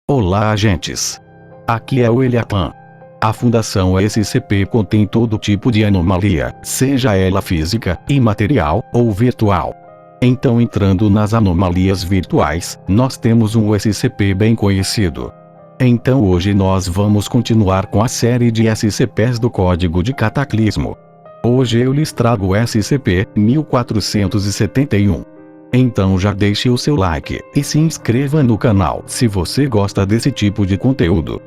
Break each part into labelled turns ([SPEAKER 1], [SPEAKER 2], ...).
[SPEAKER 1] Olá, agentes. Aqui é o Eliapan. A Fundação SCP contém todo tipo de anomalia, seja ela física, imaterial ou virtual. Então, entrando nas anomalias virtuais, nós temos um SCP bem conhecido. Então hoje nós vamos continuar com a série de SCPs do Código de Cataclismo. Hoje eu lhes trago o SCP-1471. Então já deixe o seu like e se inscreva no canal se você gosta desse tipo de conteúdo.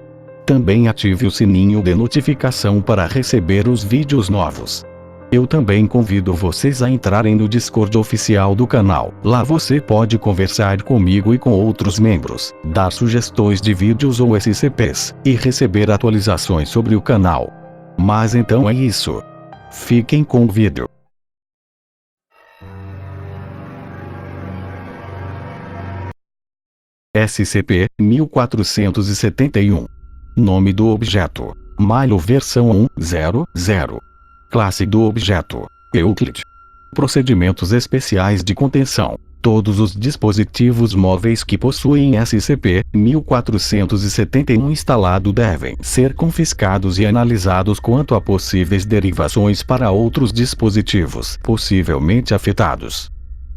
[SPEAKER 1] Também ative o sininho de notificação para receber os vídeos novos. Eu também convido vocês a entrarem no Discord oficial do canal. Lá você pode conversar comigo e com outros membros, dar sugestões de vídeos ou SCPs, e receber atualizações sobre o canal. Mas então é isso. Fiquem com o vídeo. SCP-1471. Nome do objeto: Milo versão 1.0.0. Classe do objeto: Euclid. Procedimentos especiais de contenção: todos os dispositivos móveis que possuem SCP-1471 instalado devem ser confiscados e analisados quanto a possíveis derivações para outros dispositivos possivelmente afetados.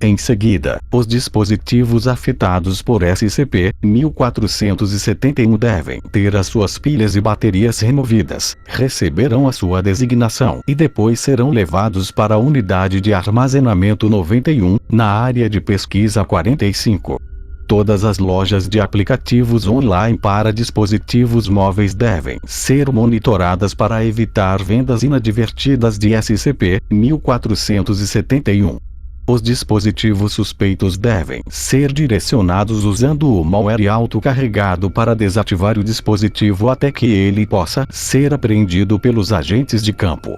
[SPEAKER 1] Em seguida, os dispositivos afetados por SCP-1471 devem ter as suas pilhas e baterias removidas, receberão a sua designação e depois serão levados para a unidade de armazenamento 91, na área de pesquisa 45. Todas as lojas de aplicativos online para dispositivos móveis devem ser monitoradas para evitar vendas inadvertidas de SCP-1471. Os dispositivos suspeitos devem ser direcionados usando o malware autocarregado para desativar o dispositivo até que ele possa ser apreendido pelos agentes de campo.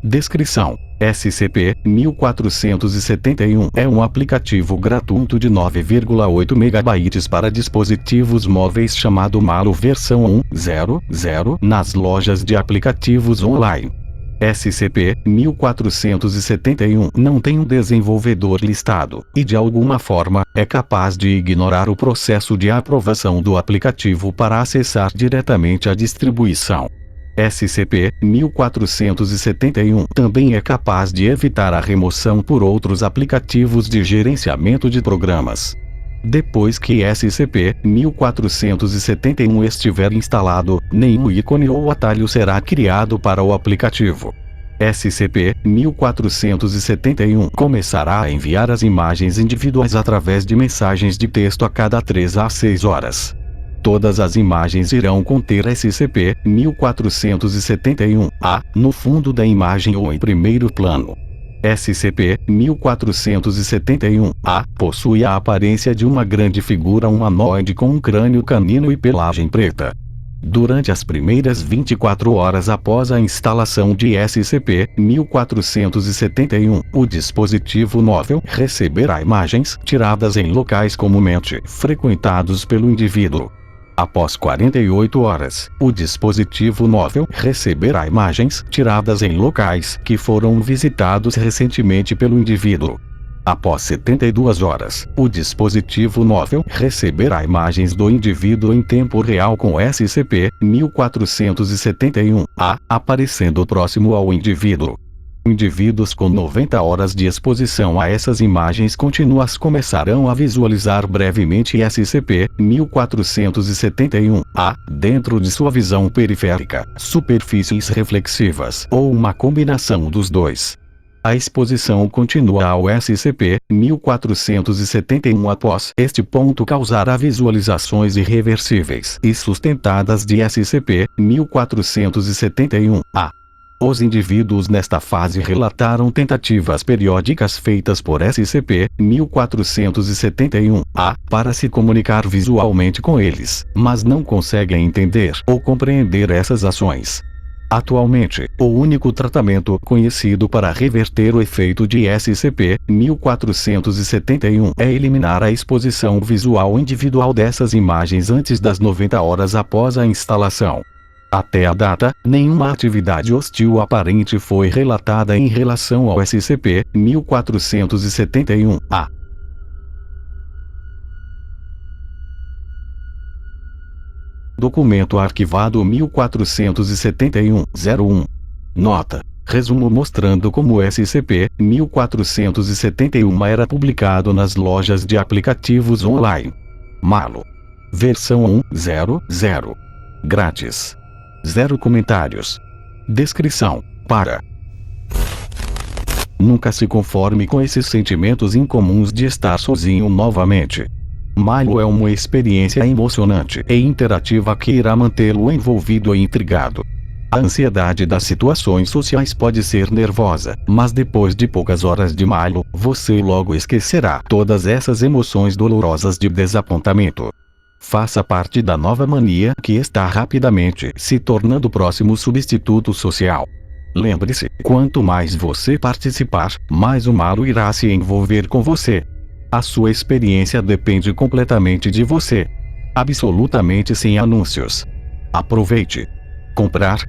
[SPEAKER 1] Descrição: SCP-1471 é um aplicativo gratuito de 9,8 MB para dispositivos móveis chamado Milo versão 1.0.0 nas lojas de aplicativos online. SCP-1471 não tem um desenvolvedor listado, e de alguma forma, é capaz de ignorar o processo de aprovação do aplicativo para acessar diretamente a distribuição. SCP-1471 também é capaz de evitar a remoção por outros aplicativos de gerenciamento de programas. Depois que SCP-1471 estiver instalado, nenhum ícone ou atalho será criado para o aplicativo. SCP-1471 começará a enviar as imagens individuais através de mensagens de texto a cada 3 a 6 horas. Todas as imagens irão conter SCP-1471-A no fundo da imagem ou em primeiro plano. SCP-1471-A possui a aparência de uma grande figura humanoide com um crânio canino e pelagem preta. Durante as primeiras 24 horas após a instalação de SCP-1471, o dispositivo móvel receberá imagens tiradas em locais comumente frequentados pelo indivíduo. Após 48 horas, o dispositivo móvel receberá imagens tiradas em locais que foram visitados recentemente pelo indivíduo. Após 72 horas, o dispositivo móvel receberá imagens do indivíduo em tempo real com SCP-1471-A aparecendo próximo ao indivíduo. Indivíduos com 90 horas de exposição a essas imagens contínuas começarão a visualizar brevemente SCP-1471-A dentro de sua visão periférica, superfícies reflexivas ou uma combinação dos dois. A exposição contínua ao SCP-1471 após este ponto causará visualizações irreversíveis e sustentadas de SCP-1471-A. Os indivíduos nesta fase relataram tentativas periódicas feitas por SCP-1471-A para se comunicar visualmente com eles, mas não conseguem entender ou compreender essas ações. Atualmente, o único tratamento conhecido para reverter o efeito de SCP-1471 é eliminar a exposição visual individual dessas imagens antes das 90 horas após a instalação. Até a data, nenhuma atividade hostil aparente foi relatada em relação ao SCP-1471-A. Documento arquivado 1471-01. Nota. Resumo mostrando como o SCP-1471 era publicado nas lojas de aplicativos online. Malo. Versão 1.0.0. Grátis. 0 comentários. Descrição. Nunca se conforme com esses sentimentos incomuns de estar sozinho novamente. Malo é uma experiência emocionante e interativa que irá mantê-lo envolvido e intrigado. A ansiedade das situações sociais pode ser nervosa, mas depois de poucas horas de Malo, você logo esquecerá todas essas emoções dolorosas de desapontamento. Faça parte da nova mania que está rapidamente se tornando o próximo substituto social. Lembre-se, quanto mais você participar, mais o Malo irá se envolver com você. A sua experiência depende completamente de você. Absolutamente sem anúncios. Aproveite. Comprar,